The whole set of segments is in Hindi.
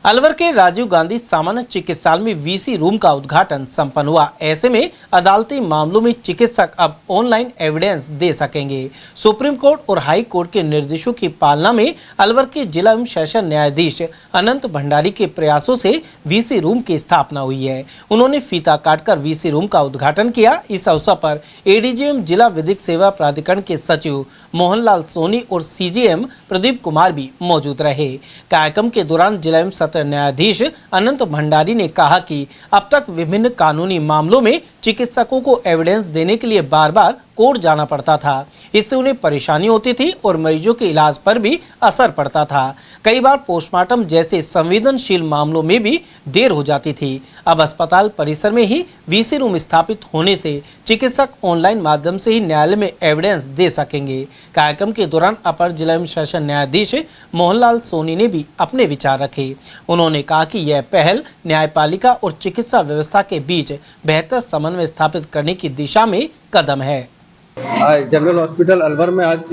अलवर के राजीव गांधी सामान्य चिकित्सालय में वीसी रूम का उद्घाटन संपन्न हुआ। ऐसे में अदालती मामलों में चिकित्सक अब ऑनलाइन एविडेंस दे सकेंगे। सुप्रीम कोर्ट और हाई कोर्ट के निर्देशों की पालना में अलवर के जिला एवं सेशन न्यायाधीश अनंत भंडारी के प्रयासों से वीसी रूम की स्थापना हुई है। उन्होंने फीता काटकर वीसी रूम का उद्घाटन किया। इस अवसर पर एडीजीएम जिला विधिक सेवा प्राधिकरण के सचिव मोहनलाल सोनी और सीजीएम प्रदीप कुमार भी मौजूद रहे। कार्यक्रम के दौरान जिला एवं सत्र न्यायाधीश अनंत भंडारी ने कहा कि अब तक विभिन्न कानूनी मामलों में चिकित्सकों को एविडेंस देने के लिए बार बार कोर्ट जाना पड़ता था। इससे उन्हें परेशानी होती थी और मरीजों के इलाज पर भी असर पड़ता था। कई बार पोस्टमार्टम जैसे संवेदनशील मामलों में भी देर हो जाती थी। अब अस्पताल परिसर में ही वीसी रूम स्थापित होने से चिकित्सक ऑनलाइन माध्यम से ही न्यायालय में एविडेंस दे सकेंगे। कार्यक्रम के दौरान अपर जिला एवं सेशन न्यायाधीश मोहनलाल सोनी ने भी अपने विचार रखे। उन्होंने कहा कि यह पहल न्यायपालिका और चिकित्सा व्यवस्था के बीच बेहतर समन्वय स्थापित करने की दिशा में कदम है। जनरल हॉस्पिटल अलवर में आज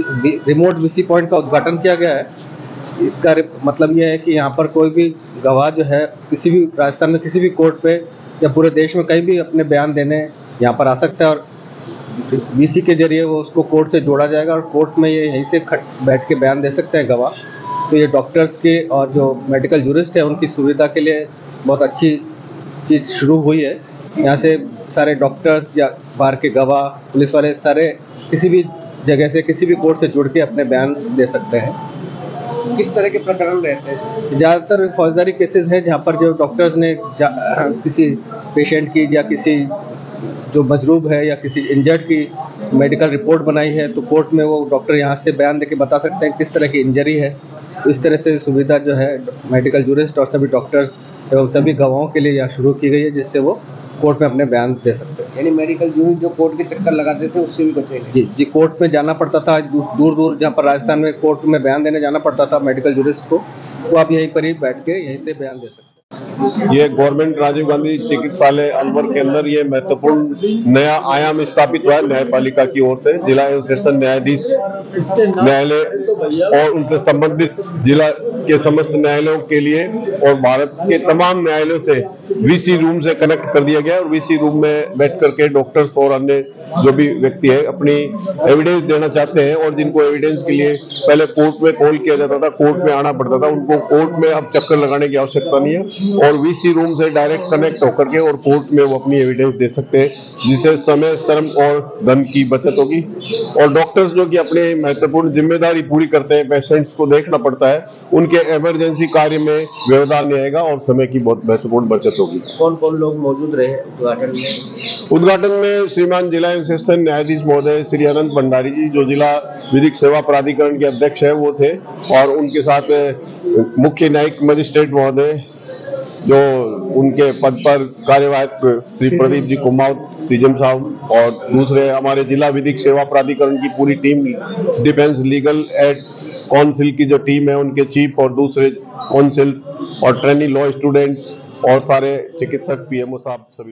रिमोट वीसी पॉइंट का उद्घाटन किया गया है। इसका मतलब यह है कि यहाँ पर कोई भी गवाह जो है किसी भी राजस्थान में किसी भी कोर्ट पे या पूरे देश में कहीं भी अपने बयान देने यहाँ पर आ सकता है और वीसी के जरिए वो उसको कोर्ट से जोड़ा जाएगा और कोर्ट में ये यहीं से बैठ के बयान दे सकते हैं गवाह। तो ये डॉक्टर्स के और जो मेडिकल जूरिस्ट है उनकी सुविधा के लिए बहुत अच्छी चीज़ शुरू हुई है। यहाँ से सारे डॉक्टर्स या बाहर के गवाह पुलिस वाले सारे किसी भी जगह से किसी भी कोर्ट से जुड़ के अपने बयान दे सकते हैं। किस तरह के प्रकरण रहते हैं? ज़्यादातर फौजदारी केसेस हैं जहाँ पर जो डॉक्टर्स ने किसी पेशेंट की या किसी जो मजरूब है या किसी इंजर्ड की मेडिकल रिपोर्ट बनाई है तो कोर्ट में वो डॉक्टर यहाँ से बयान देके बता सकते हैं किस तरह की इंजरी है। इस तरह से सुविधा जो है मेडिकल जूरिस्ट और सभी डॉक्टर्स एवं सभी गवाहों के लिए यहाँ शुरू की गई है जिससे वो कोर्ट में अपने बयान दे सकते हैं। यानी मेडिकल जूरिस्ट जो कोर्ट के चक्कर लगाते थे उससे भी बचेंगे। जी कोर्ट में जाना पड़ता था दूर दूर जहाँ पर राजस्थान में कोर्ट में बयान देने जाना पड़ता था मेडिकल जूरिस्ट को, वो आप यहीं पर ही बैठ के यहीं से बयान दे सकते हैं। ये गवर्नमेंट राजीव गांधी चिकित्सालय अलवर के अंदर ये महत्वपूर्ण नया आयाम स्थापित हुआ है न्यायपालिका की ओर से। जिला एवं सेशन न्यायाधीश न्यायालय और उनसे संबंधित जिला के समस्त न्यायालयों के लिए और भारत के तमाम न्यायालयों से वीसी रूम से कनेक्ट कर दिया गया और वीसी रूम में बैठ करके डॉक्टर्स और अन्य जो भी व्यक्ति है अपनी एविडेंस देना चाहते हैं और जिनको एविडेंस के लिए पहले कोर्ट में कॉल किया जाता था, कोर्ट में आना पड़ता था, उनको कोर्ट में अब चक्कर लगाने की आवश्यकता नहीं है और वीसी रूम से डायरेक्ट कनेक्ट होकर के और कोर्ट में वो अपनी एविडेंस दे सकते हैं, जिससे समय, श्रम और धन की बचत होगी। और डॉक्टर्स जो कि अपने महत्वपूर्ण जिम्मेदारी पूरी करते हैं, पेशेंट्स को देखना पड़ता है, उनके इमरजेंसी कार्य में व्यवधान नहीं आएगा और समय की बहुत महत्वपूर्ण बचत होगी। कौन कौन लोग मौजूद रहे उद्घाटन में? उद्घाटन में श्रीमान जिला एवं सेशन न्यायाधीश महोदय श्री अनंत भंडारी जी जो जिला विधिक सेवा प्राधिकरण के अध्यक्ष है वो थे और उनके साथ मुख्य न्यायिक मजिस्ट्रेट महोदय जो उनके पद पर कार्यवाहक श्री प्रदीप जी कुमावत सीजम साहब और दूसरे हमारे जिला विधिक सेवा प्राधिकरण की पूरी team, defence legal aid council की जो टीम है उनके चीफ और दूसरे काउंसिल्स और ट्रेनी लॉ स्टूडेंट्स और सारे चिकित्सक पीएमओ साहब सभी